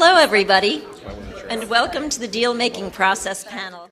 Hello, everybody, and welcome to the Deal-Making Process panel.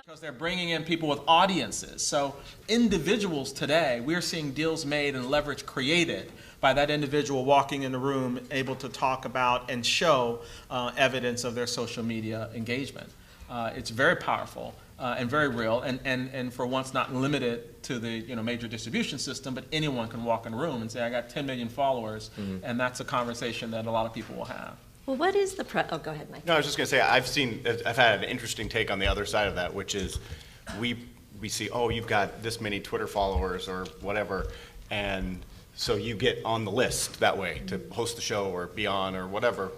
Because they're bringing in people with audiences. So individuals today, we're seeing deals made and leverage created by that individual walking in the room, able to talk about and show evidence of their social media engagement. It's very powerful and very real, and for once not limited to the major distribution system, but anyone can walk in a room and say, I got 10 million followers, and that's a conversation that a lot of people will have. Well, what is the oh, go ahead, Mike. No, I was just going to say, I've had an interesting take on the other side of that, which is we see, oh, you've got this many Twitter followers or whatever, and so you get on the list that way to host the show or be on or whatever.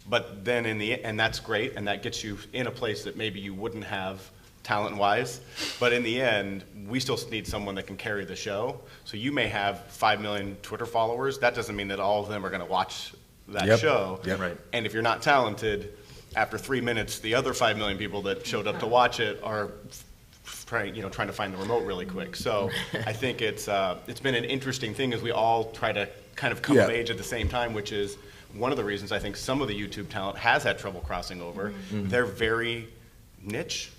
But then and that's great, and that gets you in a place that maybe you wouldn't have talent-wise. But in the end, we still need someone that can carry the show. So you may have 5 million Twitter followers. That doesn't mean that all of them are going to watch that show. Yep. Right. And if you're not talented, after 3 minutes, the other 5 million people that showed up to watch it are trying to find the remote really quick. So I think it's been an interesting thing as we all try to kind of come of age at the same time, which is one of the reasons I think some of the YouTube talent has had trouble crossing over. They're very niche.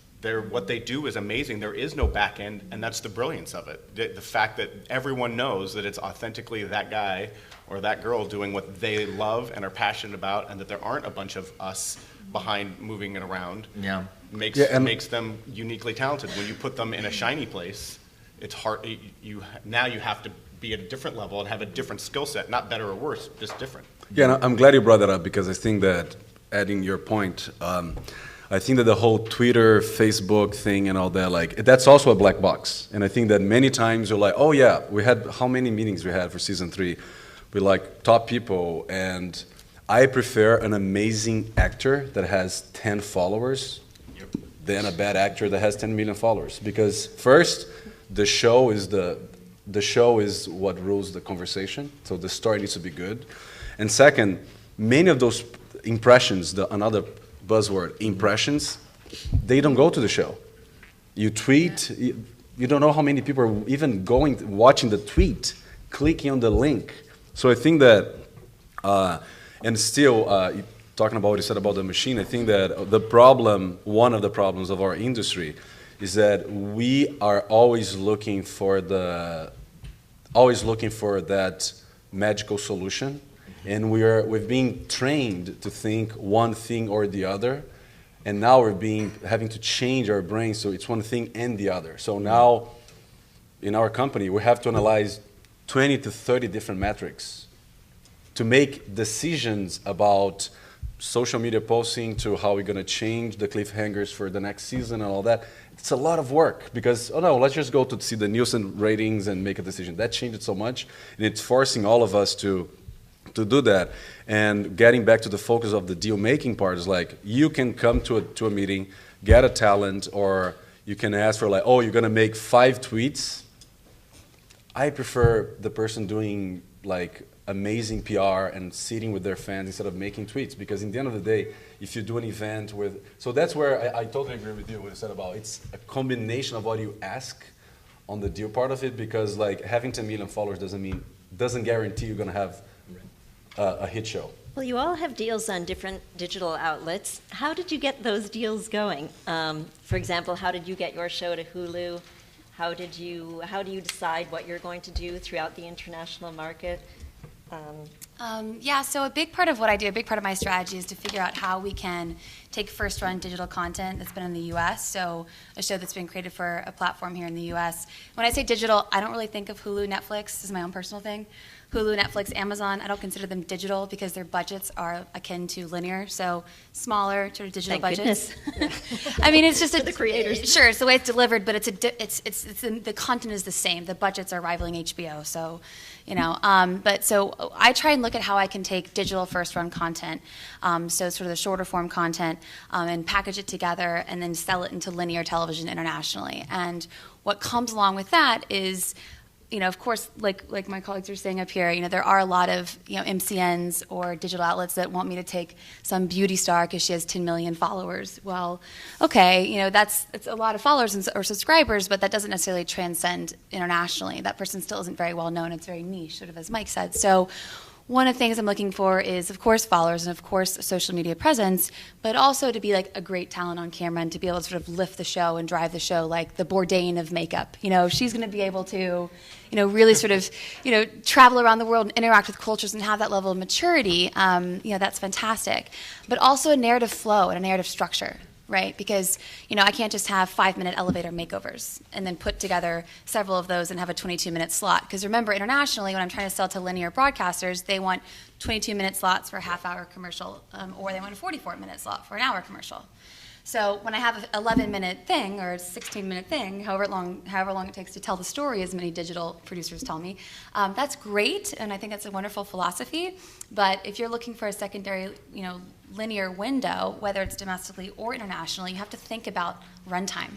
What they do is amazing. There is no back end, and that's the brilliance of it. The fact that everyone knows that it's authentically that guy or that girl doing what they love and are passionate about, and that there aren't a bunch of us behind moving it around, makes them uniquely talented. When you put them in a shiny place, it's hard. Now you have to be at a different level and have a different skill set, not better or worse, just different. Yeah, and I'm glad you brought that up, because I think that, adding your point, I think that the whole Twitter, Facebook thing and all that, that's also a black box. And I think that many times you're like, oh yeah, we had, how many meetings we had for season 3? We top people, and I prefer an amazing actor that has 10 followers than a bad actor that has 10 million followers. Because first, the show is what rules the conversation, so the story needs to be good. And second, many of those impressions, another buzzword, impressions, they don't go to the show. You tweet, you don't know how many people are even watching the tweet, clicking on the link. So I think that, and still, talking about what you said about the machine, I think that one of the problems of our industry is that we are always looking for that magical solution. And we've been trained to think one thing or the other, and now we're having to change our brain so it's one thing and the other. So now, in our company, we have to analyze 20 to 30 different metrics to make decisions about social media posting, to how we're going to change the cliffhangers for the next season and all that. It's a lot of work, because, oh no, let's just go to see the Nielsen ratings and make a decision. That changed so much, and it's forcing all of us to do that. And getting back to the focus of the deal making part is you can come to a meeting, get a talent, or you can ask for oh, you're gonna make 5 tweets. I prefer the person doing amazing PR and sitting with their fans instead of making tweets, because in the end of the day, if you do an event so that's where I totally agree with you when you said about it's a combination of what you ask on the deal part of it, because having 10 million followers doesn't guarantee you're gonna have a hit show. Well, you all have deals on different digital outlets. How did you get those deals going? For example, how did you get your show to Hulu? How do you decide what you're going to do throughout the international market? So a big part of what I do, a big part of my strategy is to figure out how we can take first-run digital content that's been in the U.S., so a show that's been created for a platform here in the U.S. When I say digital, I don't really think of Hulu, Netflix. This is my own personal thing. Hulu, Netflix, Amazon, I don't consider them digital because their budgets are akin to linear, so smaller sort of digital budgets. I mean, it's just the creators. Sure, it's the way it's delivered, but the content is the same. The budgets are rivaling HBO, so but so I try and look at how I can take digital first-run content, so sort of the shorter form content, and package it together and then sell it into linear television internationally. And what comes along with that is, of course, like my colleagues are saying up here, there are a lot of, MCNs or digital outlets that want me to take some beauty star because she has 10 million followers. Well, okay, it's a lot of followers or subscribers, but that doesn't necessarily transcend internationally. That person still isn't very well known. It's very niche, sort of as Mike said. So one of the things I'm looking for is, of course, followers and, of course, social media presence, but also to be like a great talent on camera and to be able to sort of lift the show and drive the show like the Bourdain of makeup. You know, she's going to be able to, you know, really sort of, you know, travel around the world and interact with cultures and have that level of maturity. You know, that's fantastic. But also a narrative flow and a narrative structure. Right? Because, you know, I can't just have 5-minute elevator makeovers and then put together several of those and have a 22-minute slot. Because remember, internationally, when I'm trying to sell to linear broadcasters, they want 22-minute slots for a half-hour commercial, or they want a 44-minute slot for an hour commercial. So when I have an 11-minute thing or a 16-minute thing, however long it takes to tell the story, as many digital producers tell me, that's great, and I think that's a wonderful philosophy. But if you're looking for a secondary, you know, linear window, whether it's domestically or internationally, you have to think about runtime.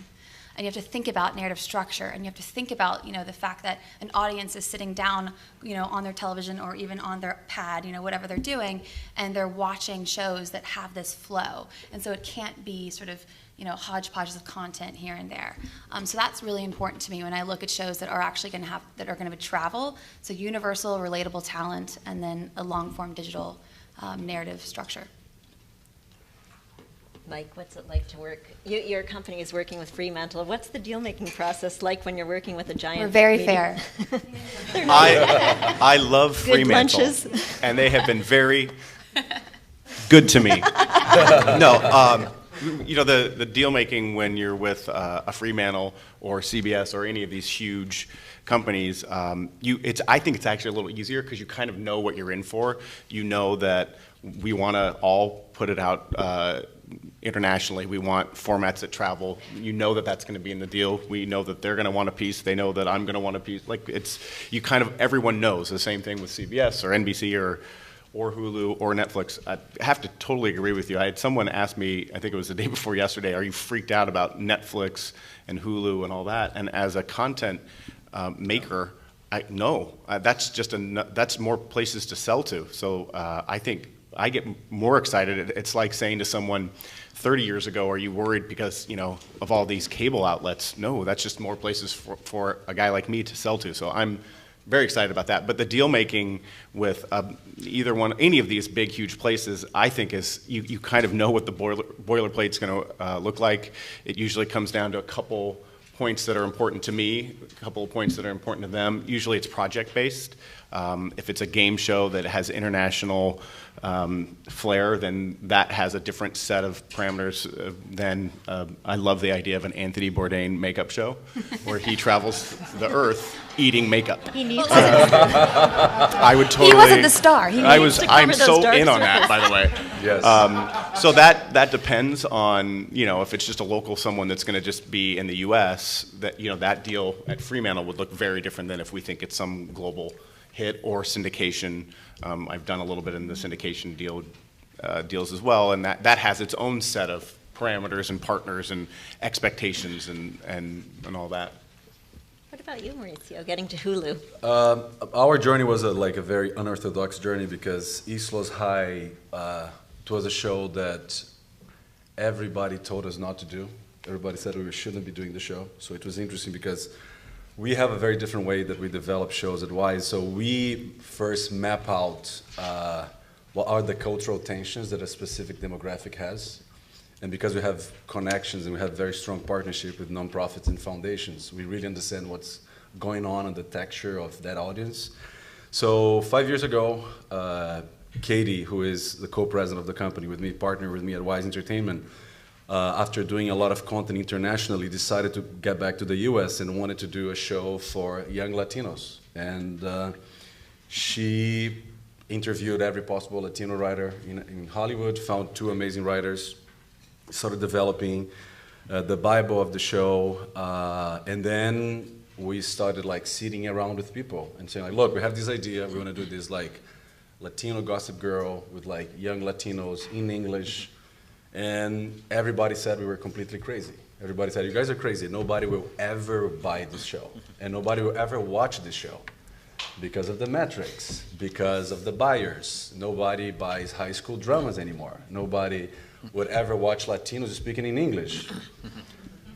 And you have to think about narrative structure, and you have to think about, you know, the fact that an audience is sitting down, you know, on their television or even on their pad, you know, whatever they're doing, and they're watching shows that have this flow. And so it can't be sort of, you know, hodgepodges of content here and there. So that's really important to me when I look at shows that are actually going to have, that are going to travel. So universal, relatable talent, and then a long-form digital narrative structure. Mike, what's it like to work? Your company is working with Fremantle. What's the deal-making process like when you're working with a giant? We're very media? fair. I love Good Fremantle, lunches. and they have been very good to me. No, you know, the deal making when you're with a Fremantle or CBS or any of these huge companies, I think it's actually a little easier because you kind of know what you're in for. You know that we want to all put it out internationally. We want formats that travel. You know that that's going to be in the deal. We know that they're going to want a piece. They know that I'm going to want a piece. Like, it's, you kind of, everyone knows. The same thing with CBS or NBC or Hulu or Netflix. I have to totally agree with you. I had someone ask me, I think it was the day before yesterday, are you freaked out about Netflix and Hulu and all that? And as a content maker, no, that's just that's more places to sell to. So I think I get more excited. It's like saying to someone 30 years ago, are you worried because, you know, of all these cable outlets? No, that's just more places for a guy like me to sell to. So I'm very excited about that. But the deal making with any of these big, huge places, I think is you kind of know what the boilerplate's going to look like. It usually comes down to a couple points that are important to me, a couple of points that are important to them. Usually it's project-based. If it's a game show that has international flair, then that has a different set of parameters than I love the idea of an Anthony Bourdain makeup show where he travels the earth eating makeup. He needs I would totally. He wasn't the star. I'm so in on that, by the way. Yes. So that depends on, you know, if it's just a local someone that's going to just be in the U.S., that, you know, that deal at Fremantle would look very different than if we think it's some global hit or syndication. I've done a little bit in the syndication deals as well, and that has its own set of parameters and partners and expectations and all that. What about you, Mauricio, getting to Hulu? Our journey was a very unorthodox journey because Islos High, it was a show that everybody told us not to do. Everybody said we shouldn't be doing the show. So it was interesting because we have a very different way that we develop shows at Wise. So we first map out what are the cultural tensions that a specific demographic has. And because we have connections and we have very strong partnership with nonprofits and foundations, we really understand what's going on the texture of that audience. So 5 years ago, Katie, who is the co-president of the company with me, partnered with me at Wise Entertainment, after doing a lot of content internationally, decided to get back to the US and wanted to do a show for young Latinos. And she interviewed every possible Latino writer in Hollywood, found 2 amazing writers, started developing the Bible of the show, and then we started sitting around with people and saying look, we have this idea, we want to do this Latino Gossip Girl with young Latinos in English, and everybody said we were completely crazy. Everybody said, you guys are crazy, nobody will ever buy this show, and nobody will ever watch this show because of the metrics, because of the buyers. Nobody buys high school dramas anymore. Nobody would ever watch Latinos speaking in English.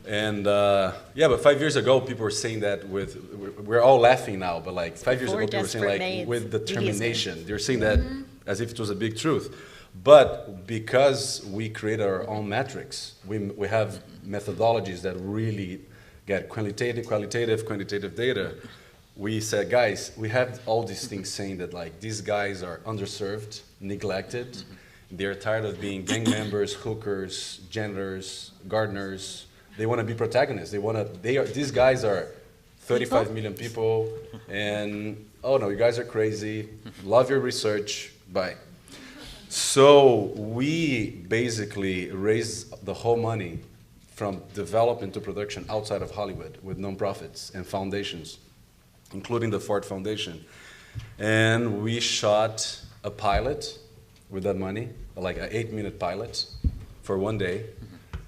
And yeah, but 5 years ago, people were saying that we're all laughing now, but like 5 years Before ago, people were saying Desperate like Maids, with Media's determination. They're saying that as if it was a big truth. But because we create our own metrics, we have methodologies that really get quantitative data. We said, guys, we have all these things saying that like these guys are underserved, neglected. They're tired of being gang members, hookers, janitors, gardeners. They want to be protagonists. These guys are 35 million people, and oh no, you guys are crazy. Love your research. Bye. So we basically raised the whole money from development to production outside of Hollywood with nonprofits and foundations, including the Ford Foundation. And we shot a pilot with that money, like an 8-minute pilot for one day.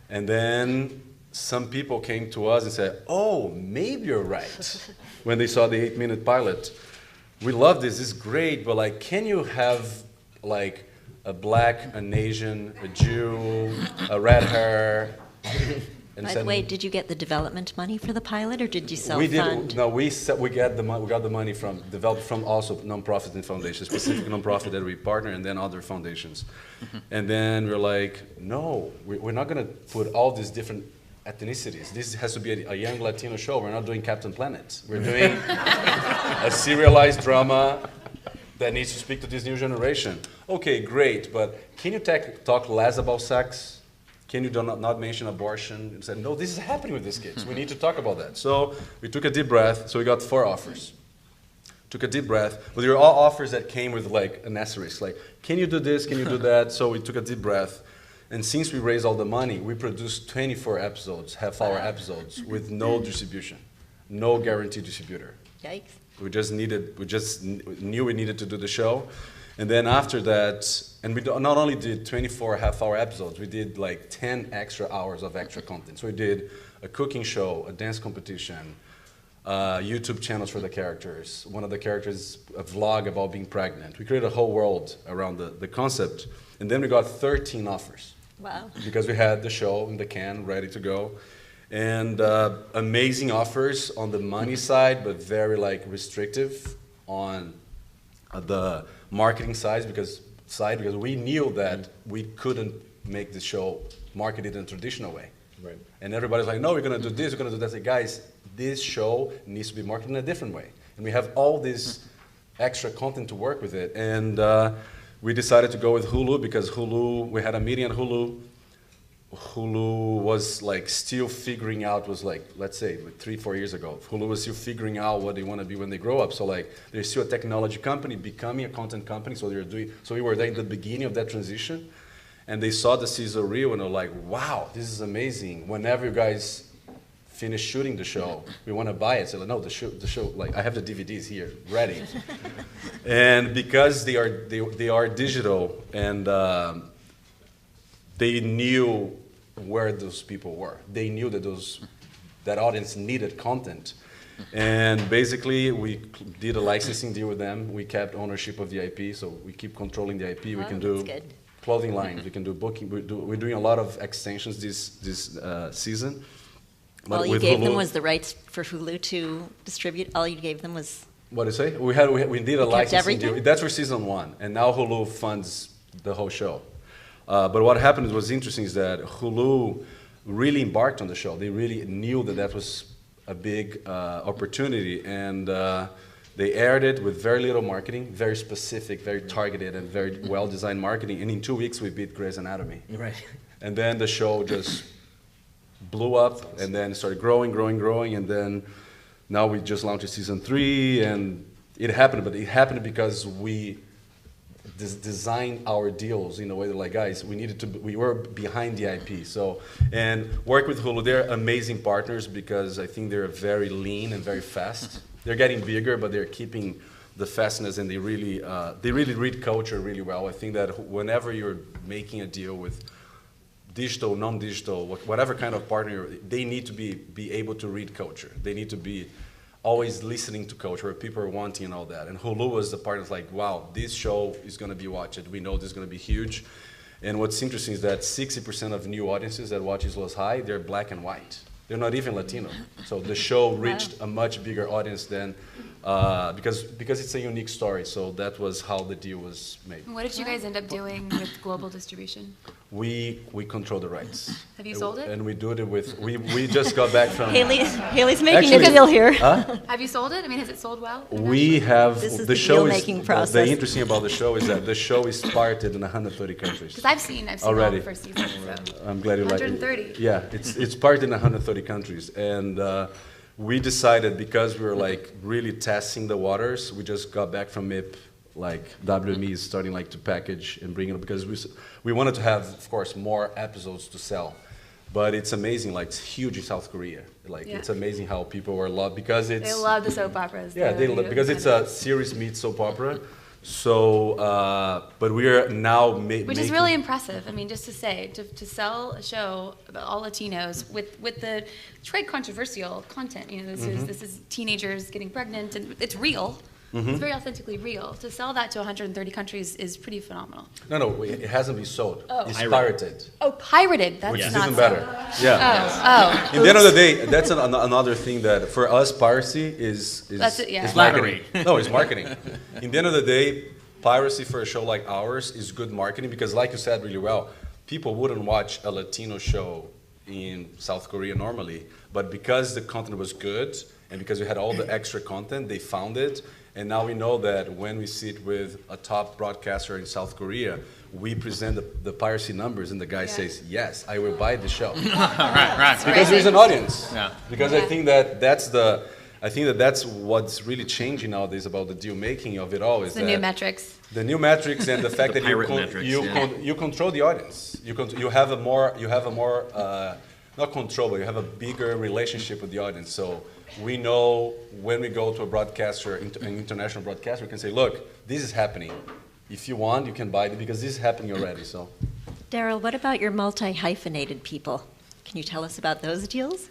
And then some people came to us and said, oh, maybe you're right, when they saw the 8-minute pilot. We love this, it's great, but like, can you have like a black, an Asian, a Jew, a red hair? And By the way, did you get the development money for the pilot, or did you we self-fund? did. No, we got the money from developed from also nonprofits and foundations, specific nonprofit that we partner, and then other foundations. And then we're like, no, we're not going to put all these different ethnicities. This has to be a young Latino show. We're not doing Captain Planet. We're doing a serialized drama that needs to speak to this new generation. Okay, great, but can you talk less about sex? Can you not mention abortion? And said, no, this is happening with these kids. We need to talk about that. So we took a deep breath. So we got 4 offers. Took a deep breath. But they were all offers that came with like an asterisk. Like, can you do this? Can you do that? So we took a deep breath. And since we raised all the money, we produced 24 episodes, half-hour episodes, with no distribution, no guaranteed distributor. Yikes. We just knew we needed to do the show. And then after that, and we not only did 24 half-hour episodes, we did like 10 extra hours of extra content. So we did a cooking show, a dance competition, YouTube channels for the characters. One of the characters, a vlog about being pregnant. We created a whole world around the concept. And then we got 13 offers. Wow. Because we had the show in the can, ready to go. And amazing offers on the money side, but very like restrictive on the marketing side because we knew that we couldn't make the show marketed in a traditional way. Right. And everybody's like, no, we're going to do this, we're going to do that. I say, guys, this show needs to be marketed in a different way. And we have all this extra content to work with it. And we decided to go with Hulu because we had a meeting on Hulu. Hulu was like still figuring out, let's say like 3-4 years ago. Hulu was still figuring out what they want to be when they grow up. So like they're still a technology company becoming a content company. So we were there in the beginning of that transition, and they saw the sizzle reel and they're like, wow, this is amazing. Whenever you guys finish shooting the show, we want to buy it. So like, no, the show, like I have the DVDs here ready. And because they are digital and they knew where those people were. They knew that that audience needed content. And basically, we did a licensing deal with them. We kept ownership of the IP, so we keep controlling the IP. We can do clothing lines. We can do booking. We're doing a lot of extensions this season. All you gave them was the rights for Hulu to distribute? All you gave them was... What do you say? We did a licensing deal. That's for season 1. And now Hulu funds the whole show. But what happened was interesting is that Hulu really embarked on the show. They really knew that was a big opportunity, and they aired it with very little marketing, very specific, very targeted, and very well-designed marketing. And in 2 weeks, we beat Grey's Anatomy. Right. And then the show just blew up, and then started growing, and then now we just launched season 3, and it happened. But it happened because we design our deals in a way that, like, guys, we were behind the IP. So, and work with Hulu, they're amazing partners because I think they're very lean and very fast. They're getting bigger, but they're keeping the fastness, and they really read culture really well. I think that whenever you're making a deal with digital, non-digital, whatever kind of partner, they need to be able to read culture. They need to be always listening to culture, what people are wanting and all that. And Hulu was the part that's like, wow, this show is going to be watched. We know this is going to be huge. And what's interesting is that 60% of new audiences that watch Is Lost High, they're black and white. they're not even Latino. So the show reached a much bigger audience than, because it's a unique story. So that was how the deal was made. What did you guys end up doing with global distribution? We control the rights. Have you sold it? And we do it with, we just got back from. Haley's making Actually- a deal here. Have you sold it? I mean, has it sold well? We have, This is the the show is, deal-making the process. interesting about the show is that the show is parted in 130 countries. Because I've seen all Already. the first season. So. I'm glad you like it. 130. Yeah, it's parted in 130 countries. And we decided, because we were like really testing the waters, we just got back from MIP, like WME is starting like to package and bring it, because we wanted to have, of course, more episodes to sell. But it's amazing, like it's huge in South Korea. Like Yeah. it's amazing how people were loved, because it's. They love the soap operas. Yeah, because it's a series meets soap opera. So, but we are now Which is really impressive. I mean, just to say, to sell a show about all Latinos with the quite controversial content. You know, this is teenagers getting pregnant, and it's real. It's very authentically real. To sell that to 130 countries is pretty phenomenal. No, it hasn't been sold. Oh. It's pirated. Oh, pirated. That's Which is not even so. better. Yeah. Oh, In the end of the day, that's another thing that for us, piracy is That's it, yeah. is marketing. No, it's marketing. In the end of the day, piracy for a show like ours is good marketing, because, like you said really well, people wouldn't watch a Latino show in South Korea normally, but because the content was good and because we had all the extra content, they found it. And now we know that when we sit with a top broadcaster in South Korea, we present the piracy numbers, and the guy says, yes, I will buy the show. Right. Because there's an audience. Yeah. Because I think that's what's really changing nowadays about the deal making of it all, is the new metrics. the new metrics and the fact The that pirate metrics, yeah. you control the audience. You have a more not control, but you have a bigger relationship with the audience. So we know when we go to a broadcaster, an international broadcaster, we can say, look, this is happening. If you want, you can buy it, because this is happening already. So, Daryl, what about your multi-hyphenated people? Can you tell us about those deals?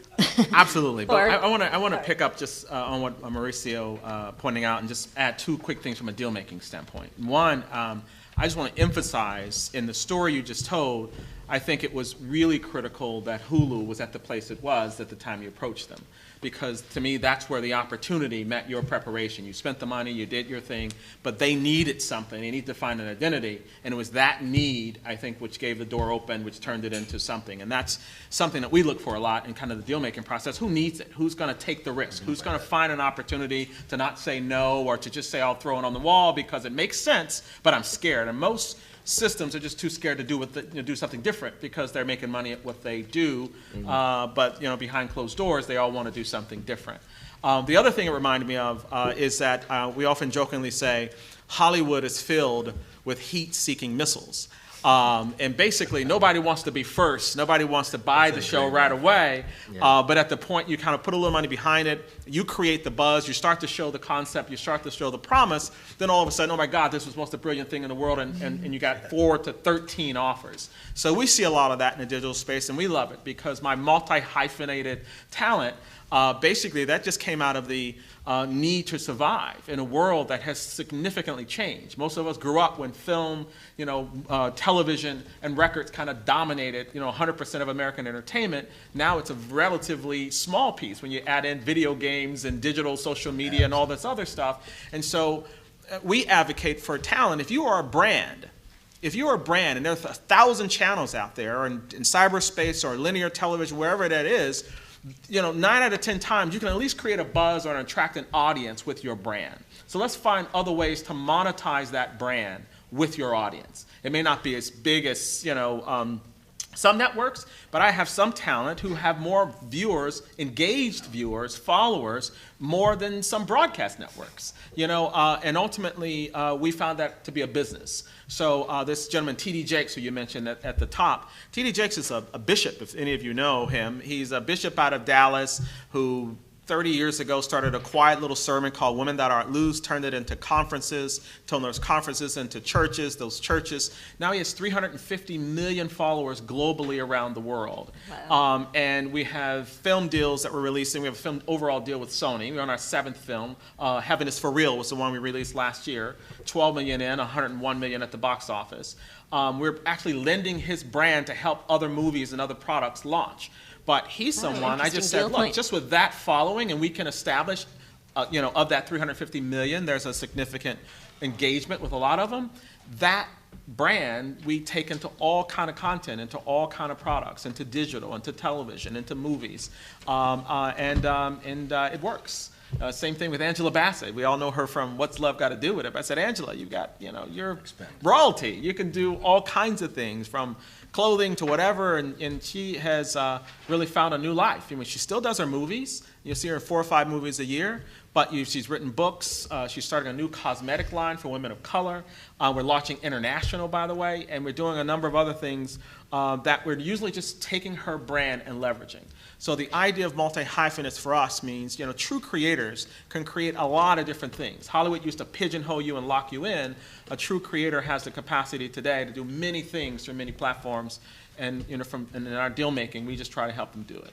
Absolutely, but Or- I want to pick up just on what Mauricio pointing out, and just add two quick things from a deal-making standpoint. One, I just want to emphasize in the story you just told, I think it was really critical that Hulu was at the place it was at the time you approached them. Because to me, that's where the opportunity met your preparation. You spent the money, you did your thing, but they needed something. They needed to find an identity, and it was that need, I think, which gave the door open, which turned it into something. And that's something that we look for a lot in kind of the deal-making process. Who needs it? Who's going to take the risk? Who's going to find an opportunity to not say no, or to just say, I'll throw it on the wall because it makes sense, but I'm scared. And most systems are just too scared to do something different, because they're making money at what they do. But behind closed doors, they all want to do something different. The other thing it reminded me of is that we often jokingly say Hollywood is filled with heat-seeking missiles. And basically, nobody wants to be first. Nobody wants to buy the show right away. But at the point you kind of put a little money behind it, you create the buzz, you start to show the concept, you start to show the promise, then all of a sudden, oh my God, this was the most brilliant thing in the world, and you got 4 to 13 offers. So we see a lot of that in the digital space, and we love it, because my multi-hyphenated talent, basically that just came out of the need to survive in a world that has significantly changed. Most of us grew up when film, television and records kind of dominated, 100% of American entertainment. Now it's a relatively small piece when you add in video games and digital social media and all this other stuff. And so we advocate for talent. If you are a brand, and there's 1,000 channels out there, or in cyberspace or linear television, wherever that is, 9 out of 10 times you can at least create a buzz or attract an audience with your brand. So let's find other ways to monetize that brand with your audience. It may not be as big as some networks, but I have some talent who have more viewers, engaged viewers, followers, more than some broadcast networks. And ultimately we found that to be a business. So this gentleman, T.D. Jakes, who you mentioned at the top, T.D. Jakes is a bishop, if any of you know him. He's a bishop out of Dallas who 30 years ago started a quiet little sermon called Women That Aren't Loose, turned it into conferences, turned those conferences into churches, those churches. Now he has 350 million followers globally around the world. Wow. And we have film deals that we're releasing. We have a film overall deal with Sony. We're on our 7th film. Heaven is for Real was the one we released last year. 12 million in, 101 million at the box office. We're actually lending his brand to help other movies and other products launch. But he's someone, I just interesting said, deal look, point. just with that following, and we can establish, of that 350 million, there's a significant engagement with a lot of them. That brand we take into all kind of content, into all kind of products, into digital, into television, into movies, and it works. Same thing with Angela Bassett. We all know her from What's Love Got to Do with It? But I said, Angela, you got, you're royalty. You can do all kinds of things, from clothing to whatever, and she has really found a new life. I mean, she still does her movies. You'll see her in 4 or 5 movies a year, but she's written books. She's starting a new cosmetic line for women of color. We're launching international, by the way, and we're doing a number of other things that we're usually just taking her brand and leveraging. So the idea of multi-hyphenates for us means, true creators can create a lot of different things. Hollywood used to pigeonhole you and lock you in. A true creator has the capacity today to do many things through many platforms, and in our deal making, we just try to help them do it.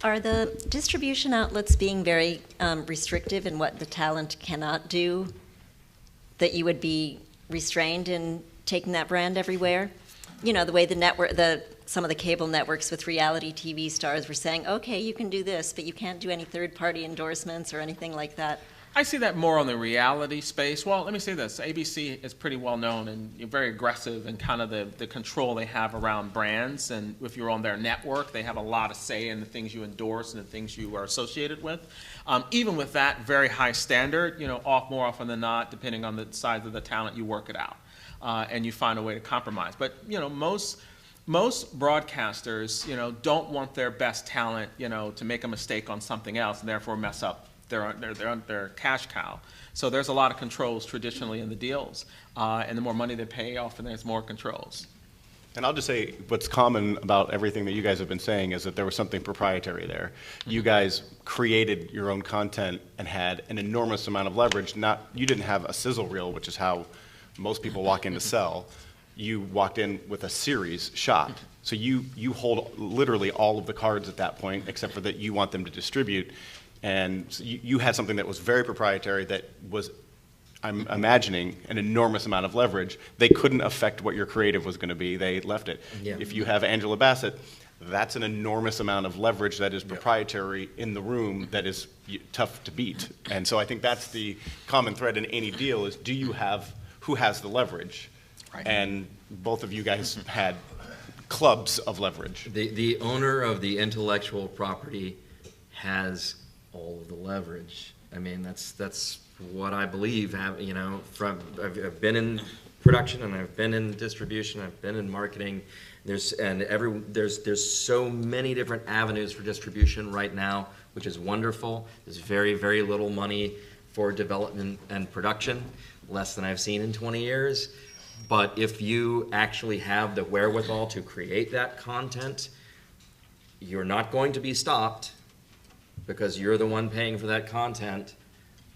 Are the distribution outlets being very restrictive in what the talent cannot do, that you would be restrained in taking that brand everywhere? The way some of the cable networks with reality TV stars were saying, okay, you can do this, but you can't do any third-party endorsements or anything like that. I see that more on the reality space. Well, let me say this. ABC is pretty well known and very aggressive in kind of the control they have around brands. And if you're on their network, they have a lot of say in the things you endorse and the things you are associated with. Even with that very high standard, more often than not, depending on the size of the talent, you work it out. And you find a way to compromise. But, most broadcasters, don't want their best talent, to make a mistake on something else and therefore mess up their cash cow. So there's a lot of controls traditionally in the deals, and the more money they pay, often there's more controls. And I'll just say what's common about everything that you guys have been saying is that there was something proprietary there. You guys created your own content and had an enormous amount of leverage. You didn't have a sizzle reel, which is how most people walk in to sell. You walked in with a series shot. So you hold literally all of the cards at that point, except for that you want them to distribute. And so you had something that was very proprietary that was, I'm imagining, an enormous amount of leverage. They couldn't affect what your creative was going to be. They left it. Yeah. If you have Angela Bassett, that's an enormous amount of leverage that is proprietary in the room that is tough to beat. And so I think that's the common thread in any deal is who has the leverage? Right. And both of you guys had clubs of leverage. The owner of the intellectual property has all of the leverage. I mean, that's what I believe. I've been in production and I've been in distribution. I've been in marketing. There's so many different avenues for distribution right now, which is wonderful. There's very, very little money for development and production, less than I've seen in 20 years. But if you actually have the wherewithal to create that content, you're not going to be stopped because you're the one paying for that content,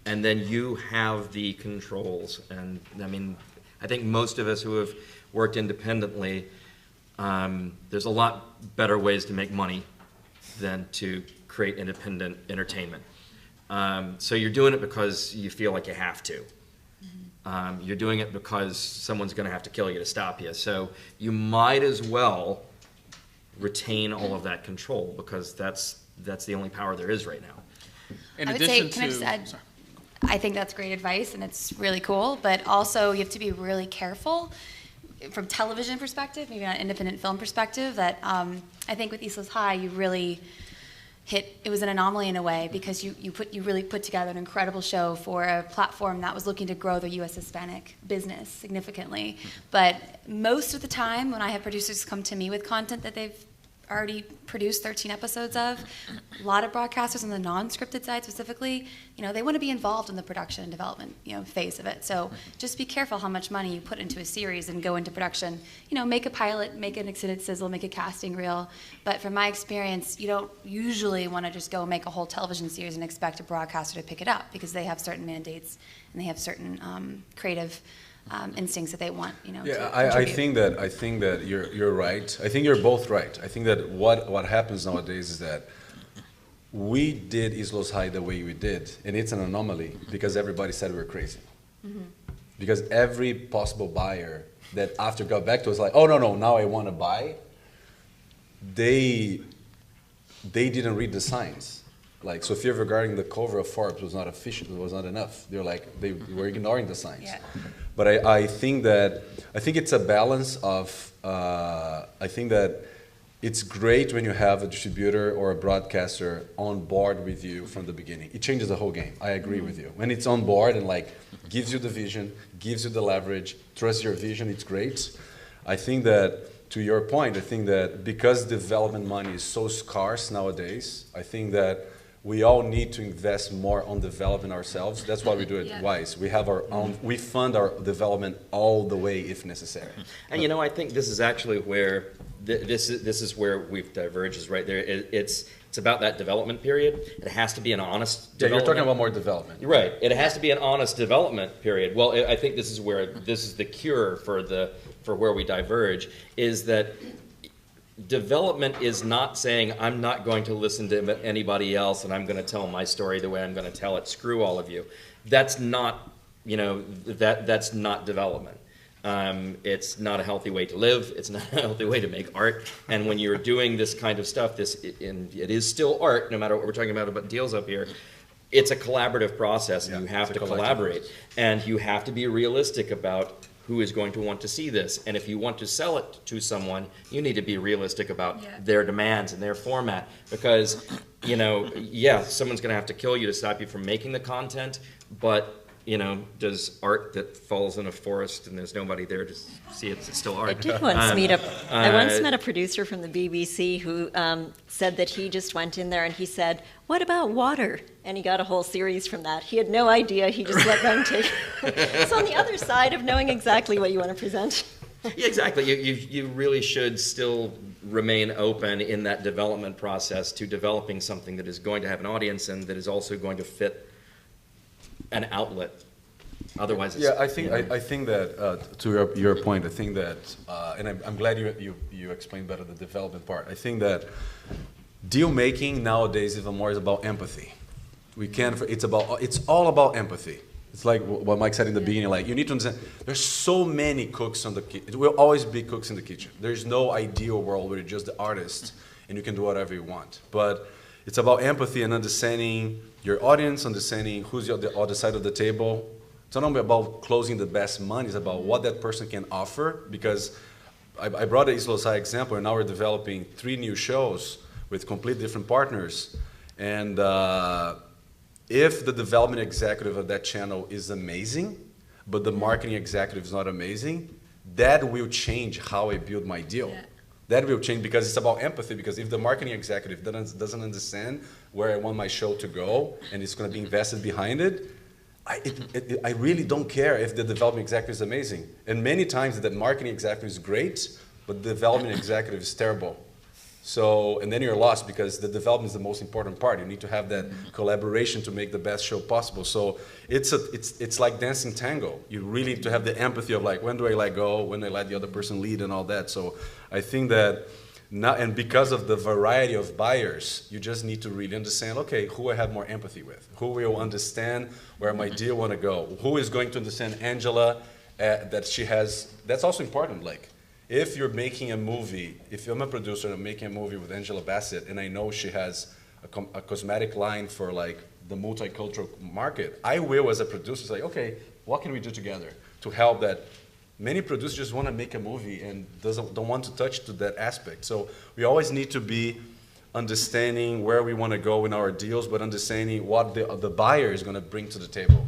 and then you have the controls. And I mean, I think most of us who have worked independently, there's a lot better ways to make money than to create independent entertainment. So you're doing it because you feel like you have to. You're doing it because someone's going to have to kill you to stop you. So you might as well retain all of that control because that's the only power there is right now. I would say, can I just add, I think that's great advice and it's really cool, but also you have to be really careful from television perspective, maybe not independent film perspective, that I think with East Los High you really it was an anomaly in a way because you really put together an incredible show for a platform that was looking to grow the U.S. Hispanic business significantly. But most of the time when I have producers come to me with content that they've already produced 13 episodes of, a lot of broadcasters on the non-scripted side specifically, they want to be involved in the production and development, phase of it. So just be careful how much money you put into a series and go into production. Make a pilot, make an extended sizzle, make a casting reel. But from my experience, you don't usually want to just go make a whole television series and expect a broadcaster to pick it up because they have certain mandates and they have certain creative instincts that they want, Yeah, I think that you're right. I think you're both right. I think that what happens nowadays is that we did East Los High the way we did, and it's an anomaly because everybody said we were crazy. Mm-hmm. Because every possible buyer that after got back to us like, oh no, now I want to buy, they they didn't read the signs. Like Sofia regarding the cover of Forbes was not efficient, was not enough. They were ignoring the signs. Yeah. But I think it's a balance of, I think that it's great when you have a distributor or a broadcaster on board with you from the beginning. It changes the whole game. I agree with you. When it's on board and like gives you the vision, gives you the leverage, trusts your vision, it's great. I think that, to your point, I think that because development money is so scarce nowadays, I think that we all need to invest more on development ourselves. That's why we do it WISE. We have our own, we fund our development all the way if necessary. And you know, I think this is actually where, this is where we've diverged, is right there. It's about that development period. It has to be an honest Yeah, you're development. talking about more development. Right. It has to be an honest development period. Well, I think this is where, this is the cure for where we diverge, is that development is not saying, I'm not going to listen to anybody else and I'm going to tell my story the way I'm going to tell it. Screw all of you. That's not, you know, that's not development. It's not a healthy way to live. It's not a healthy way to make art. And when you're doing this kind of stuff, and it is still art, no matter what we're talking about deals up here, it's a collaborative process, and you have to collaborate. And you have to be realistic about who is going to want to see this. And if you want to sell it to someone, you need to be realistic about their demands and their format. Because, you know, yeah, someone's going to have to kill you to stop you from making the content, but, you know, does art that falls in a forest and there's nobody there to see it, it's still art. I did once meet I once met a producer from the BBC who said that he just went in there and he said, "What about water?" And he got a whole series from that. He had no idea. He just let them take. It's on the other side of knowing exactly what you want to present. Yeah, exactly. You really should still remain open in that development process to developing something that is going to have an audience and that is also going to fit an outlet. Otherwise, it's, I think that to your point, I think that, and I'm glad you explained better the development part. I think that deal making nowadays even more is about empathy. It's all about empathy. It's like what Mike said in the beginning, like you need to understand, there's so many cooks on the kitchen. There will always be cooks in the kitchen. There's no ideal world where you're just the artist and you can do whatever you want. But it's about empathy and understanding your audience, understanding who's on the other side of the table. It's not only about closing the best money, it's about what that person can offer. Because I brought the Isla Osai example, and now we're developing 3 new shows with completely different partners. And if the development executive of that channel is amazing, but the marketing executive is not amazing, that will change how I build my deal. Yeah. That will change because it's about empathy. Because if the marketing executive doesn't understand where I want my show to go and it's going to be invested behind it, I really don't care if the development executive is amazing. And many times that marketing executive is great, but the development executive is terrible. So, and then you're lost because the development is the most important part. You need to have that collaboration to make the best show possible. So it's like dancing tango. You really need to have the empathy of like, when do I let go? When do I let the other person lead and all that? So I think that now, and because of the variety of buyers, you just need to really understand, okay, who I have more empathy with? Who will understand where my deal want to go? Who is going to understand Angela that she has, that's also important, like, if you're making a movie, if I'm a producer and I'm making a movie with Angela Bassett and I know she has a cosmetic line for like the multicultural market, I will as a producer say, okay, what can we do together to help that? Many producers just want to make a movie and don't want to touch to that aspect. So we always need to be understanding where we want to go in our deals, but understanding what the buyer is going to bring to the table,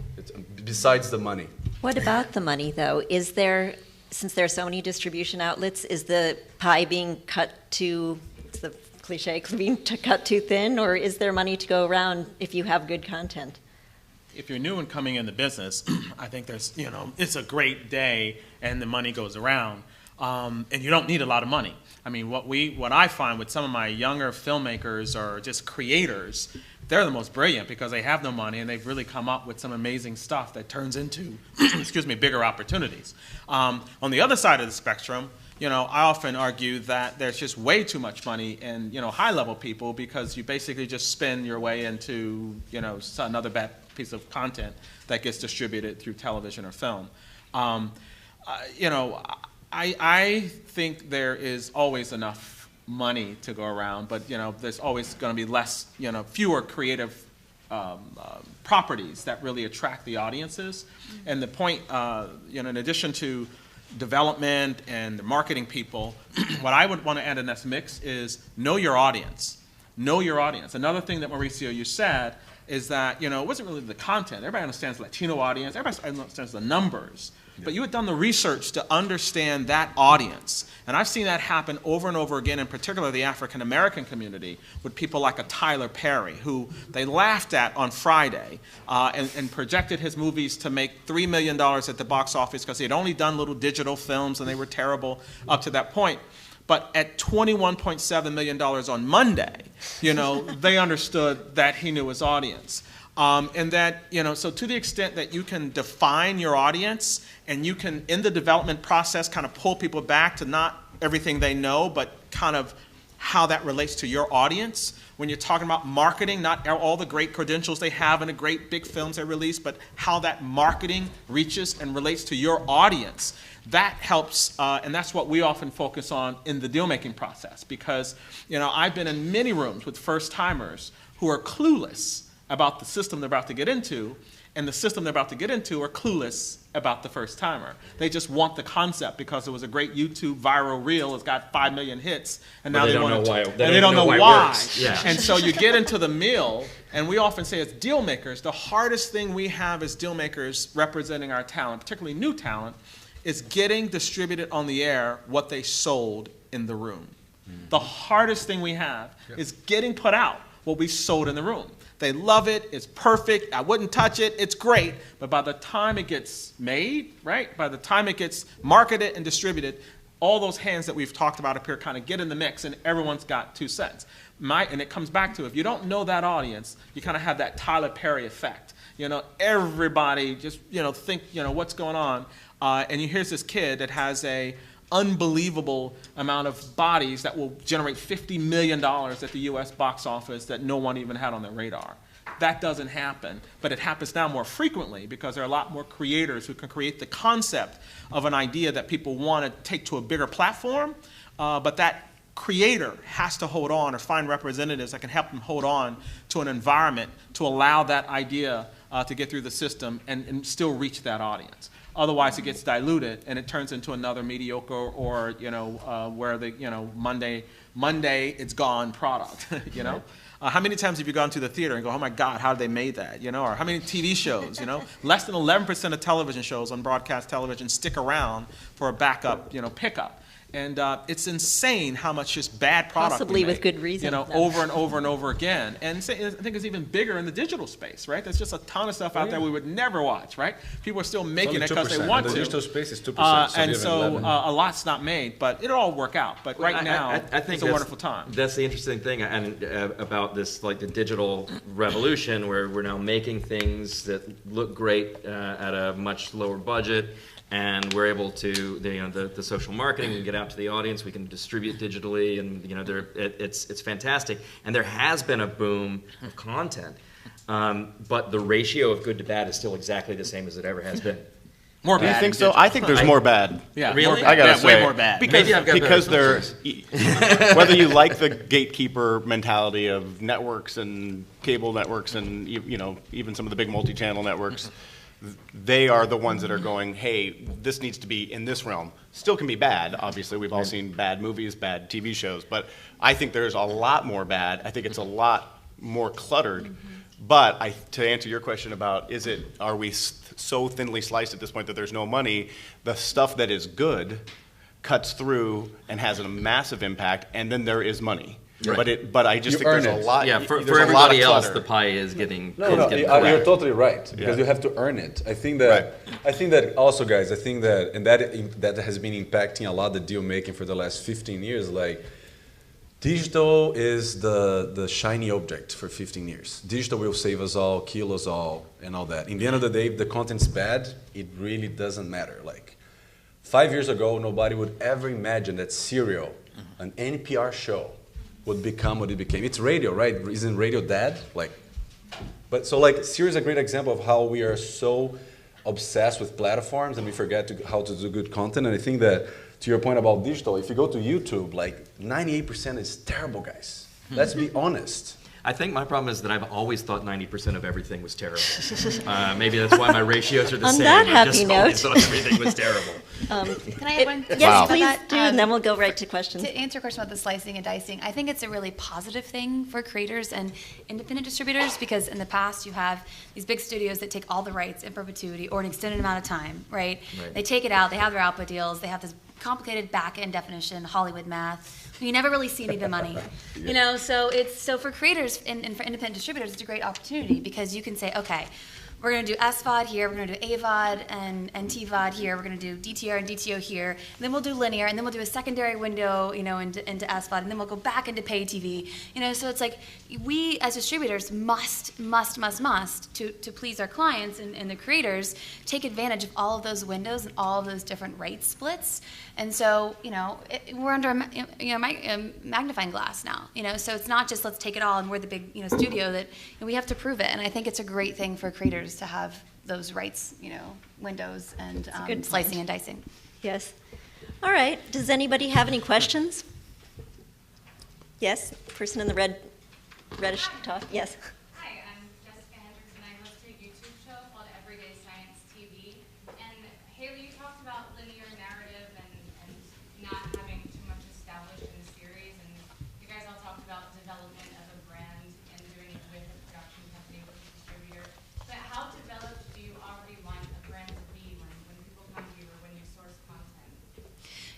besides the money. What about the money though? Is there, since there are so many distribution outlets, is the pie being cut too, it's the cliche, being cut too thin, or is there money to go around if you have good content? If you're new and coming in the business, I think there's, you know, it's a great day and the money goes around. And you don't need a lot of money. I mean, what I find with some of my younger filmmakers or just creators, they're the most brilliant because they have no money and they've really come up with some amazing stuff that turns into, excuse me, bigger opportunities. On the other side of the spectrum, you know, I often argue that there's just way too much money in, you know, high-level people because you basically just spin your way into, you know, another bad piece of content that gets distributed through television or film. You know, I think there is always enough money to go around, but there's always going to be less, fewer creative properties that really attract the audiences. And the point, in addition to development and the marketing people, what I would want to add in this mix is know your audience. Know your audience. Another thing that Mauricio, you said is that, it wasn't really the content. Everybody understands the Latino audience. Everybody understands the numbers. But you had done the research to understand that audience. And I've seen that happen over and over again, in particular the African American community, with people like a Tyler Perry, who they laughed at on Friday and projected his movies to make $3 million at the box office because he had only done little digital films and they were terrible up to that point. But at $21.7 million on Monday, they understood that he knew his audience. And that, so to the extent that you can define your audience and you can, in the development process, kind of pull people back to not everything they know, but kind of how that relates to your audience. When you're talking about marketing, not all the great credentials they have and the great big films they release, but how that marketing reaches and relates to your audience. That helps, and that's what we often focus on in the deal-making process. Because, I've been in many rooms with first-timers who are clueless about the system they're about to get into, and the system they're about to get into are clueless about the first timer. They just want the concept because it was a great YouTube viral reel. It's got 5 million hits, and now they don't know why. And they don't know why. Yeah. And so you get into the meal, and we often say as deal makers, the hardest thing we have as deal makers representing our talent, particularly new talent, is getting distributed on the air what they sold in the room. The hardest thing we have is getting put out what we sold in the room. They love it, it's perfect, I wouldn't touch it, it's great, but by the time it gets made, right, by the time it gets marketed and distributed, all those hands that we've talked about up here kind of get in the mix and everyone's got 2 cents. And it comes back to, if you don't know that audience, you kind of have that Tyler Perry effect. Everybody just, think, what's going on, and here's this kid that has a unbelievable amount of bodies that will generate $50 million at the US box office that no one even had on their radar. That doesn't happen, but it happens now more frequently because there are a lot more creators who can create the concept of an idea that people want to take to a bigger platform, but that creator has to hold on or find representatives that can help them hold on to an environment to allow that idea to get through the system and still reach that audience. Otherwise, it gets diluted and it turns into another mediocre or where the Monday it's gone product. How many times have you gone to the theater and go, oh my God, how did they made that? Or how many TV shows? Less than 11% of television shows on broadcast television stick around for a backup, pickup. And it's insane how much just bad product Possibly we make, with good reason. over and over and over again. And I think it's even bigger in the digital space, right? There's just a ton of stuff out there we would never watch, right? People are still making it because they want to. The digital space is 2%. And so a lot's not made, but it'll all work out. But right now, I think it's a wonderful time. That's the interesting thing about this, like the digital revolution, where we're now making things that look great at a much lower budget. And we're able to, the social marketing, we can get out to the audience, we can distribute digitally, and it's fantastic. And there has been a boom of content, but the ratio of good to bad is still exactly the same as it ever has been. More Do you bad. think so? I think there's more bad. Yeah, Really? I gotta yeah, say, way more bad. Maybe I've got because better they're whether you like the gatekeeper mentality of networks and cable networks and even some of the big multi-channel networks. They are the ones that are going, hey, this needs to be in this realm. Still can be bad, obviously. We've all seen bad movies, bad TV shows. But I think there's a lot more bad. I think it's a lot more cluttered. But to answer your question about are we so thinly sliced at this point that there's no money, the stuff that is good cuts through and has a massive impact, and then there is money. Right. But I just think there's a lot. Yeah, for there's a lot of everybody else, clutter. the pie is getting. No, getting you're totally right because you have to earn it. I think that also, guys. I think that that has been impacting a lot the deal making for the last 15 years. Like, digital is the shiny object for 15 years. Digital will save us all, kill us all, and all that. In the end of the day, if the content's bad, it really doesn't matter. Like, 5 years ago, nobody would ever imagine that Serial, an NPR show, would become what it became. It's radio, right? Isn't radio dead? Serial is a great example of how we are so obsessed with platforms and we forget how to do good content. And I think that to your point about digital, if you go to YouTube, like 98% is terrible, guys. Let's be honest. I think my problem is that I've always thought 90% of everything was terrible. Maybe that's why my ratios are the On same. that I just happy always note. thought everything was terrible. Can I add one? Yes, Wow. please That, do, and then we'll go right to questions. To answer your question about the slicing and dicing, I think it's a really positive thing for creators and independent distributors, because in the past you have these big studios that take all the rights in perpetuity or an extended amount of time, right? Right. They take it out, they have their output deals, they have this complicated back-end definition, Hollywood math. You never really see any of the money, you know. So for creators and for independent distributors, it's a great opportunity, because you can say, okay, we're going to do SVOD here, we're going to do AVOD and TVOD here, we're going to do DTR and DTO here, and then we'll do linear, and then we'll do a secondary window, you know, into SVOD, and then we'll go back into pay TV, you know. So it's like we as distributors must to please our clients and the creators take advantage of all of those windows and all of those different rate splits. And so, you know, we're under a magnifying glass now, you know. So it's not just let's take it all and we're the big, you know, studio. That, you know, we have to prove it. And I think it's a great thing for creators to have those rights, you know, windows and a good slicing point. and dicing. Yes. All right. Does anybody have any questions? Yes, person in the reddish top. Yes. Hi, I'm Jessica Hendricks, and I host a YouTube show called Everyday Science TV. And Haley, you talked about linear narrative and not having too much established in the series, and you guys all talked about development of a brand and doing it with a production company, with a distributor. But how developed do you already want a brand to be when people come to you or when you source content?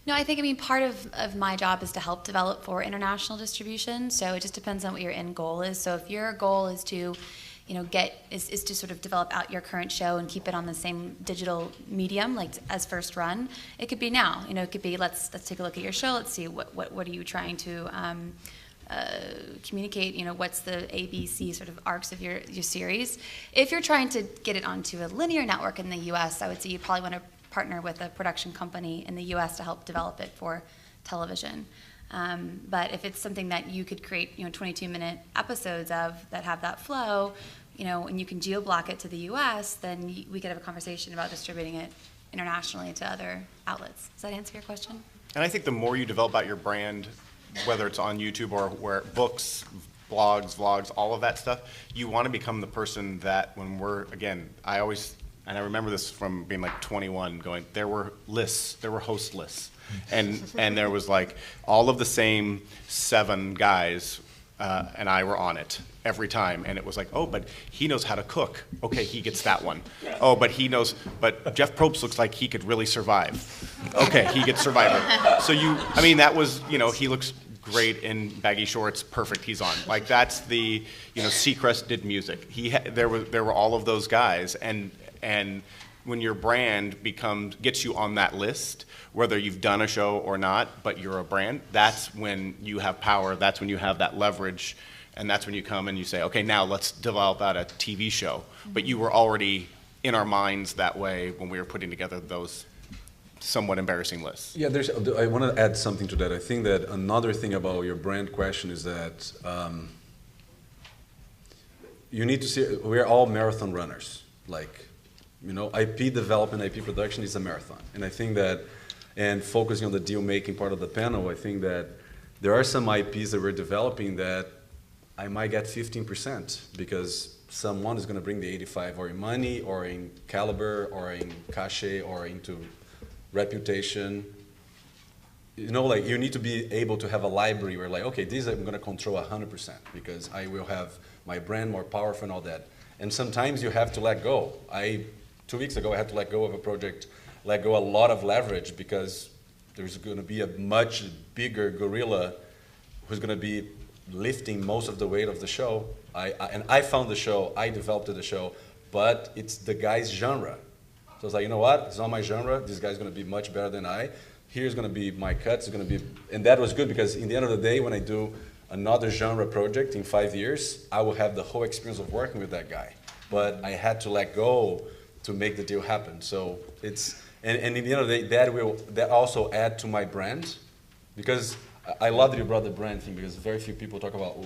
No, I think, I mean, part of my job is to help develop for international distribution. So it just depends on what your end goal is. So if your goal is to, you know, is to sort of develop out your current show and keep it on the same digital medium, like as first run, it could be now. You know, it could be let's take a look at your show. Let's see what are you trying to communicate. You know, what's the ABC sort of arcs of your series. If you're trying to get it onto a linear network in the U.S., I would say you probably want to partner with a production company in the U.S. to help develop it for television. But if it's something that you could create, you know, 22-minute episodes of that have that flow, you know, and you can geo-block it to the U.S., then we could have a conversation about distributing it internationally to other outlets. Does that answer your question? And I think the more you develop out your brand, whether it's on YouTube or where books, blogs, vlogs, all of that stuff, you want to become the person that when we're, again, and I remember this from being like 21, going, there were lists, there were host lists. And there was like all of the same 7 guys and I were on it every time. And it was like, oh, but he knows how to cook. Okay, he gets that one. Oh, but Jeff Probst looks like he could really survive. Okay, he gets Survivor. So that was, you know, he looks great in baggy shorts, perfect, he's on. Like that's the, you know, Seacrest did music. There were all of those guys, and when your brand gets you on that list, whether you've done a show or not, but you're a brand, that's when you have power, that's when you have that leverage, and that's when you come and you say, okay, now let's develop out a TV show. But you were already in our minds that way when we were putting together those somewhat embarrassing lists. Yeah, I want to add something to that. I think that another thing about your brand question is that you need to see, we're all marathon runners. Like, you know, IP development, IP production is a marathon. And I think that, and focusing on the deal-making part of the panel, I think that there are some IPs that we're developing that I might get 15% because someone is going to bring the 85 or in money or in caliber or in cachet or into reputation. You know, like you need to be able to have a library where like, okay, these I'm going to control 100% because I will have my brand more powerful and all that. And sometimes you have to let go. 2 weeks ago, I had to let go of a project, let go a lot of leverage because there's going to be a much bigger gorilla who's going to be lifting most of the weight of the show. And I found the show, I developed the show, but it's the guy's genre. So I was like, you know what? It's not my genre. This guy's going to be much better than I. Here's going to be my cuts. It's going to be, and that was good because in the end of the day, when I do another genre project in 5 years, I will have the whole experience of working with that guy. But I had to let go to make the deal happen. So it's, and in the end of the day, that also add to my brand, because I love that you brought the brand thing because very few people talk about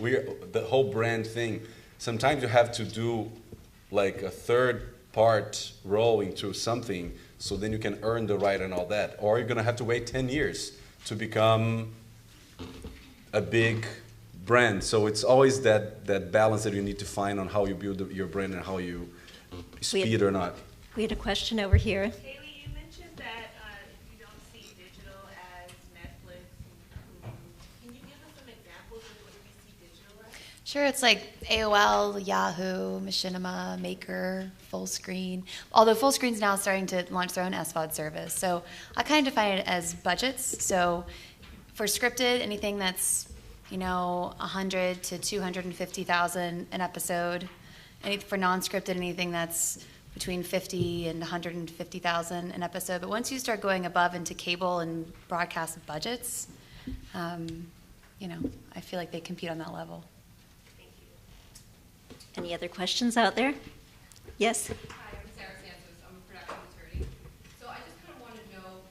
the whole brand thing. Sometimes you have to do like a third part role into something so then you can earn the right and all that. Or you're going to have to wait 10 years to become a big brand. So it's always that balance that you need to find on how you build your brand and how you speed or not. We had a question over here. Haley, you mentioned that you don't see digital as Netflix and Hulu. Can you give us some examples of what you see digital as? Sure, it's like AOL, Yahoo, Machinima, Maker, Fullscreen. Although Fullscreen's now starting to launch their own SVOD service. So I kind of define it as budgets. So for scripted, anything that's 100 to 250,000 an episode. For non-scripted, anything that's between 50 and 150,000 an episode. But once you start going above into cable and broadcast budgets, I feel like they compete on that level. Any other questions out there? Yes? Hi, I'm Sarah Santos. I'm a production attorney. So I just kind of want to know,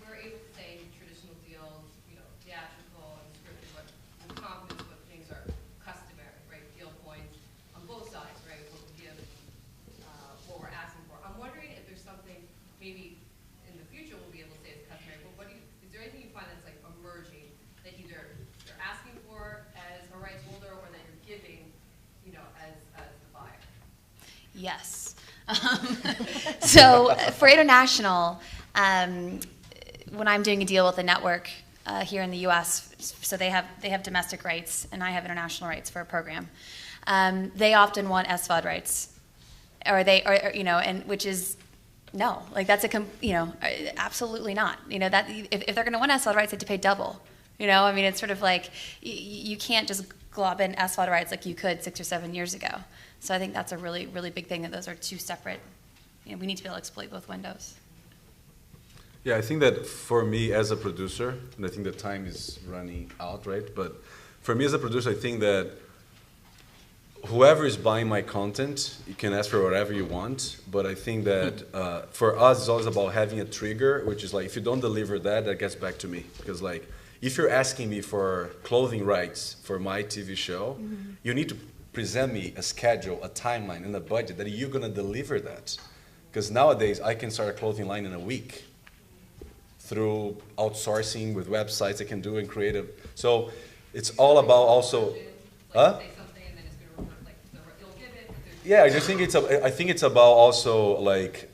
we're able to say traditional deals, theatrical and scripted, but I'm confident what things are customary, right? Deal points on both sides, right? What we give, what we're asking for. I'm wondering if there's something maybe in the future we'll be able to say is customary, but is there anything you find that's like emerging that either you're asking for as a rights holder or that you're giving, as the buyer? Yes. So for international, when I'm doing a deal with a network here in the U.S., so they have domestic rights and I have international rights for a program. They often want SVOD rights, and which is no, like that's absolutely not. That if they're going to want SVOD rights, they have to pay double. It's sort of like you can't just glob in SVOD rights like you could 6 or 7 years ago. So I think that's a really, really big thing that those are two separate. We need to be able to exploit both windows. Yeah, I think that for me as a producer, and I think the time is running out, right? But for me as a producer, I think that whoever is buying my content, you can ask for whatever you want. But I think that for us, it's always about having a trigger, which is like, if you don't deliver that, that gets back to me. Because like, if you're asking me for clothing rights for my TV show, you need to present me a schedule, a timeline, and a budget that you're going to deliver that. Because nowadays, I can start a clothing line in a week through outsourcing with websites I can do and creative. So it's all about also... Huh? Yeah, I just think it's about also like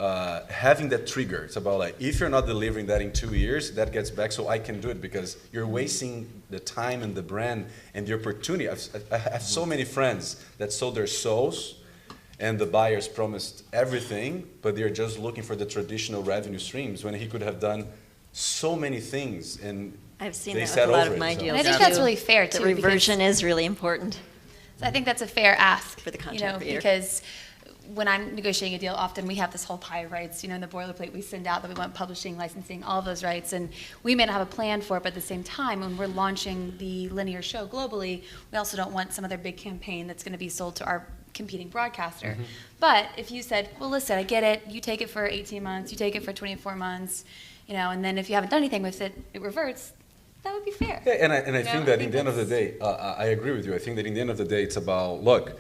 having that trigger. It's about like, if you're not delivering that in 2 years, that gets back so I can do it, because you're wasting the time and the brand and the opportunity. I have so many friends that sold their souls and the buyers promised everything, but they're just looking for the traditional revenue streams when he could have done so many things, and I've seen they that with sat a lot over of my it, so. deals. And I think too. that's really fair, too, The reversion is really important. So I think that's a fair ask For the content creator. because when I'm negotiating a deal, often we have this whole pile of rights, in the boilerplate we send out that we want publishing, licensing, all of those rights, and we may not have a plan for it, but at the same time, when we're launching the linear show globally, we also don't want some other big campaign that's going to be sold to our competing broadcaster. But if you said, well, listen, I get it, you take it for 18 months, you take it for 24 months, and then if you haven't done anything with it, it reverts, that would be fair. Yeah, and I think that in the end of the day, I agree with you. I think that in the end of the day, it's about, look,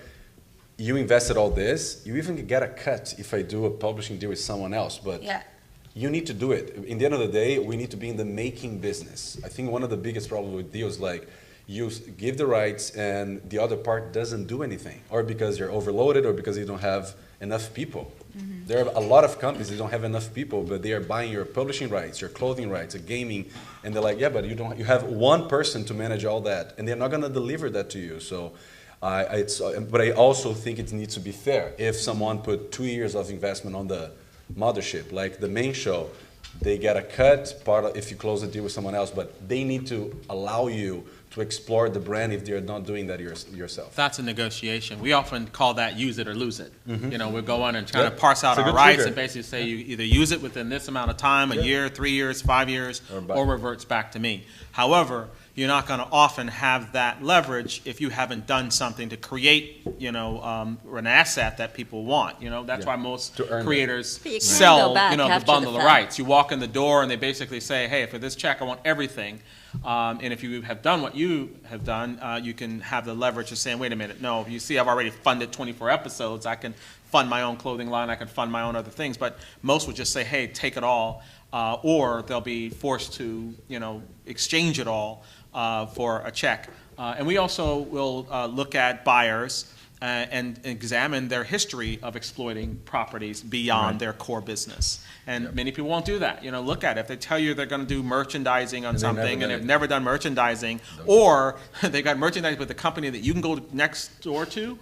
you invested all this, you even get a cut if I do a publishing deal with someone else, but Yeah. you need to do it. In the end of the day, we need to be in the making business. I think one of the biggest problems with deals, like, you give the rights and the other part doesn't do anything, or because you're overloaded or because you don't have enough people. There are a lot of companies that don't have enough people, but they are buying your publishing rights, your clothing rights, your gaming, and they're like, yeah, but you have one person to manage all that, and they're not going to deliver that to you. So, but I also think it needs to be fair. If someone put 2 years of investment on the mothership, like the main show, they get a cut if you close the deal with someone else, but they need to allow you to explore the brand if they're not doing that yourself. That's a negotiation. We often call that use it or lose it. We'll go on and kind of Yep. parse out It's a our good rights trigger. and basically say you either use it within this amount of time, a year, 3 years, 5 years, Or or reverts back to me. However, you're not going to often have that leverage if you haven't done something to create, an asset that people want. That's Yeah. why most To earn that. creators But you can sell, go back the after the bundle of fact. rights. You walk in the door and they basically say, hey, for this check, I want everything. And if you have done what you have done, you can have the leverage of saying, wait a minute, no, you see I've already funded 24 episodes. I can fund my own clothing line. I can fund my own other things. But most would just say, hey, take it all. Or they'll be forced to, exchange it all for a check. And we also will look at buyers and examine their history of exploiting properties beyond their core business. And many people won't do that. Look at it. If they tell you they're going to do merchandising on something and they've never done merchandising, or they got merchandise with a company that you can go next door to,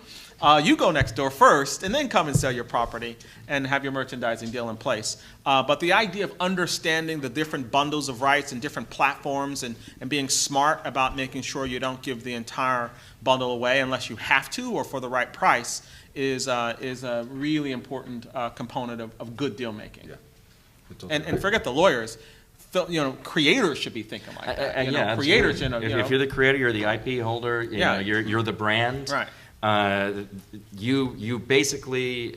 you go next door first and then come and sell your property and have your merchandising deal in place. But the idea of understanding the different bundles of rights and different platforms and being smart about making sure you don't give the entire bundle away unless you have to or for the right price is a really important component of good deal making. Yeah. And forget the lawyers. Creators should be thinking like that. Yeah, creators, if you're the creator, you're the IP holder. You're the brand. Right. You basically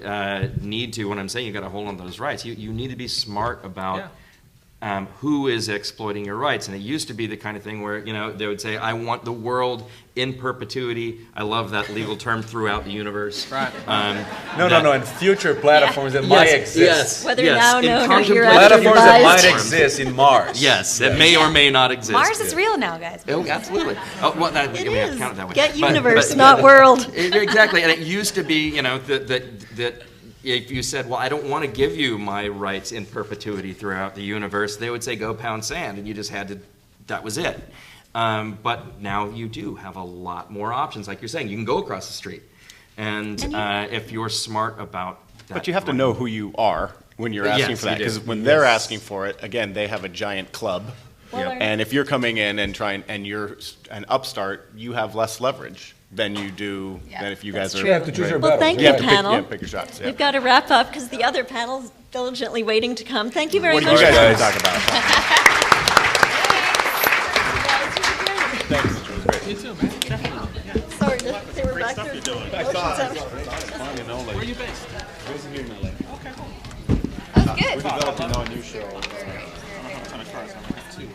need to, when I'm saying you got to hold on to those rights, you need to be smart about who is exploiting your rights. And it used to be the kind of thing where, they would say, I want the world in perpetuity. I love that legal term, throughout the universe. Right. No, and future platforms that might exist. Yes. Whether yes. now In known or contemplation- Platforms that might Advised. exist in Mars. Yes, it may or may not exist. Mars is real now, guys. Oh, absolutely. Oh, well, It is. Count it that way. Get But- universe, but- not world. Exactly, and it used to be, that if you said, well, I don't want to give you my rights in perpetuity throughout the universe, they would say, go pound sand, and you just had to, that was it. But now you do have a lot more options. Like you're saying, you can go across the street. And if you're smart about that. But you have to know who you are when you're asking Yes, for that, you do. because when they're asking for it, again, they have a giant club. Well, they're- And if you're coming in and you're an upstart, you have less leverage than you do than if you guys are. You have to choose your Well, battles. thank You you, have to panel. pick your shots. Yeah. We've got to wrap up because the other panel's diligently waiting to come. Thank you very What do much. you guys guys. want to talk about? You too, man. Definitely. Sorry, they were back there. Where are you based? That was good. Developing a new show. I don't have a ton of cars. I only have two.